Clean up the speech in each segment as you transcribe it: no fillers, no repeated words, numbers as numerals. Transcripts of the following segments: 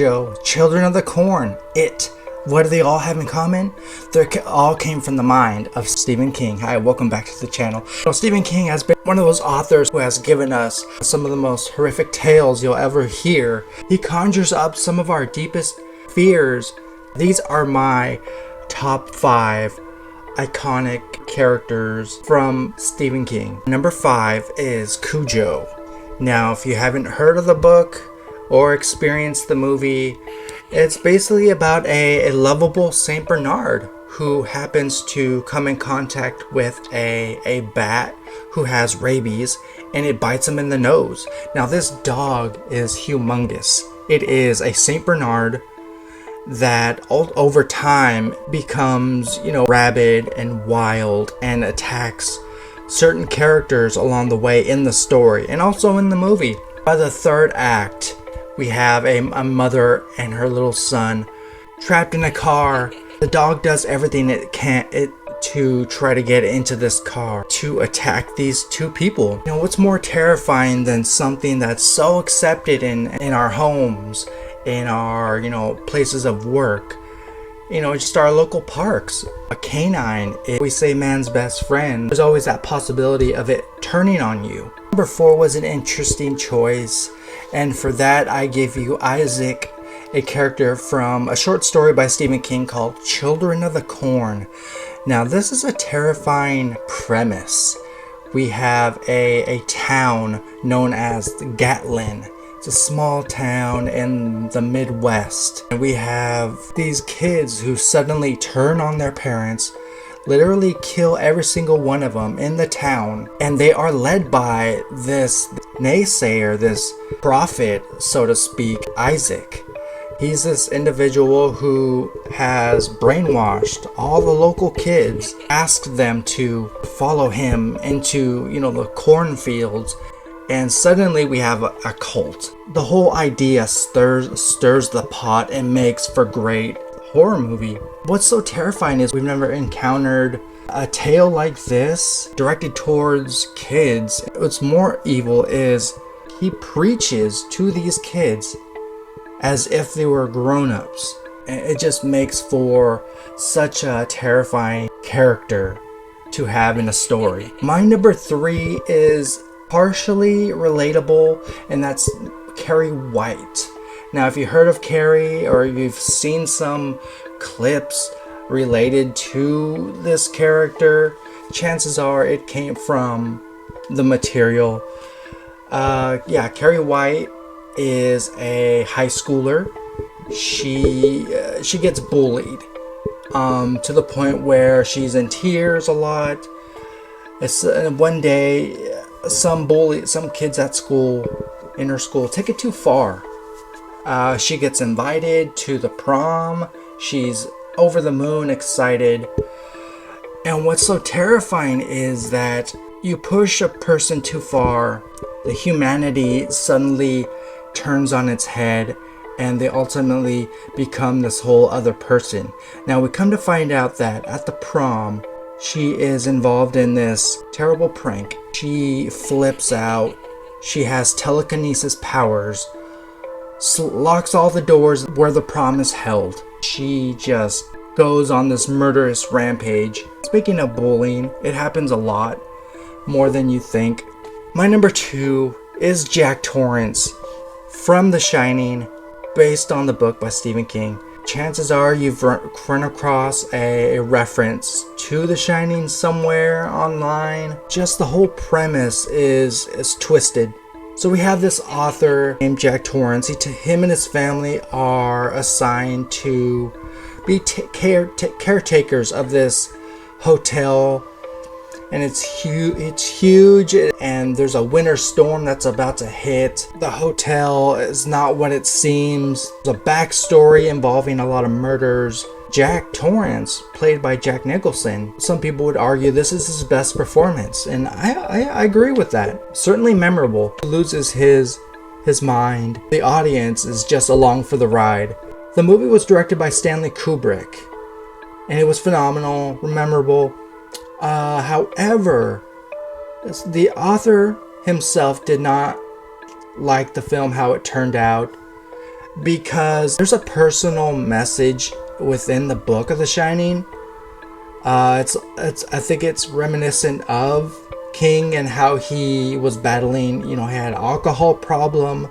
Cujo, Children of the Corn, It. What do they all have in common? They all came from the mind of Stephen King. Hi, welcome back to the channel. Stephen King has been one of those authors who has given us some of the most horrific tales you'll ever hear. He conjures up some of our deepest fears. These are my top 5 iconic characters from Stephen King. Number 5 is Cujo. Now, if you haven't heard of the book or experienced the movie, it's basically about a lovable Saint Bernard who happens to come in contact with a bat who has rabies, and it bites him in the nose. Now, this dog is humongous. It is a Saint Bernard that over time becomes, rabid and wild and attacks certain characters along the way in the story and also in the movie. By the third act, we have a mother and her little son trapped in a car. The dog does everything it can to try to get into this car to attack these two people. What's more terrifying than something that's so accepted in our homes, in our places of work, just our local parks? A canine, if we say man's best friend, there's always that possibility of it turning on you. Number 4 was an interesting choice, and for that I give you Isaac, a character from a short story by Stephen King called Children of the Corn. Now, this is a terrifying premise. We have a town known as Gatlin. It's a small town in the Midwest. And we have these kids who suddenly turn on their parents, literally kill every single one of them in the town. And they are led by this naysayer, this prophet, so to speak, Isaac. He's this individual who has brainwashed all the local kids, asked them to follow him into, the cornfields. And suddenly we have a cult. The whole idea stirs the pot and makes for great horror movie. What's so terrifying is we've never encountered a tale like this directed towards kids. What's more evil is he preaches to these kids as if they were grown-ups. It just makes for such a terrifying character to have in a story. My number 3 is partially relatable, and that's Carrie White. Now, if you heard of Carrie or you've seen some clips related to this character, chances are it came from the material. Carrie White is a high schooler. She gets bullied to the point where she's in tears a lot. One day, some kids at school, in her school, take it too far. She gets invited to the prom. She's over the moon excited. And what's so terrifying is that you push a person too far, the humanity suddenly turns on its head, and they ultimately become this whole other person. Now, we come to find out that at the prom, she is involved in this terrible prank. She flips out. She has telekinesis powers. Locks all the doors where the prom is held. She just goes on this murderous rampage. Speaking of bullying, it happens a lot, more than you think. My number 2 is Jack Torrance from The Shining, based on the book by Stephen King. Chances are you've run across a reference to The Shining somewhere online. Just the whole premise is twisted. So we have this author named Jack Torrance. Him and his family are assigned to be caretakers of this hotel. And it's huge, and there's a winter storm that's about to hit. The hotel is not what it seems. There's a backstory involving a lot of murders. Jack Torrance, played by Jack Nicholson, some people would argue this is his best performance, and I agree with that. Certainly memorable. He loses his mind. The audience is just along for the ride. The movie was directed by Stanley Kubrick, and it was phenomenal, memorable. However, the author himself did not like the film, how it turned out. because there's a personal message within the book of The Shining. I think it's reminiscent of King and how he was battling, he had an alcohol problem,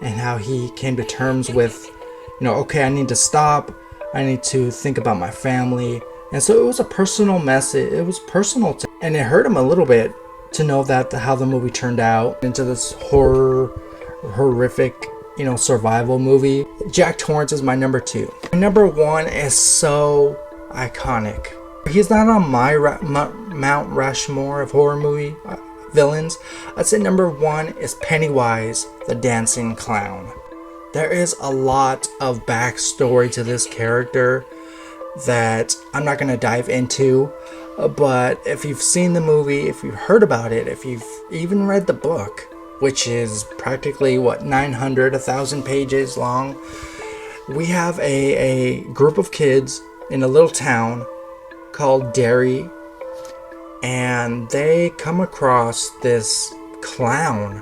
and how he came to terms with, okay, I need to stop. I need to think about my family. And so it was a personal message. It was personal and it hurt him a little bit to know that how the movie turned out into this horrific, survival movie. Jack Torrance is my number 2. My number 1 is so iconic. He's not on my Mount Rushmore of horror movie villains. I'd say number 1 is Pennywise, the dancing clown. There is a lot of backstory to this character that I'm not going to dive into, but if you've seen the movie, if you've heard about it, if you've even read the book, which is practically 1,000 pages long, we have a group of kids in a little town called Derry, and they come across this clown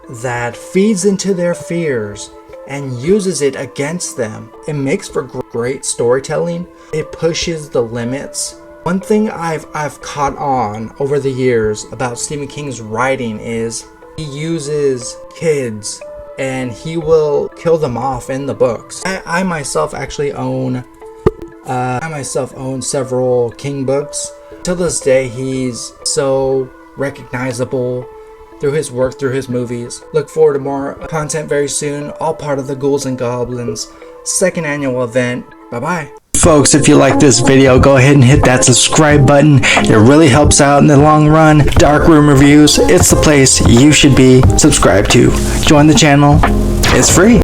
that feeds into their fears and uses it against them. It makes for great storytelling. It pushes the limits. One thing I've caught on over the years about Stephen King's writing is he uses kids and he will kill them off in the books. I myself actually own several King books. To this day, he's so recognizable through his work, through his movies. Look forward to more content very soon, all part of the Ghouls and Goblins 2nd annual event. Bye-bye. Folks, if you like this video, go ahead and hit that subscribe button. It really helps out in the long run. Dark Room Reviews, it's the place you should be subscribed to. Join the channel. It's free.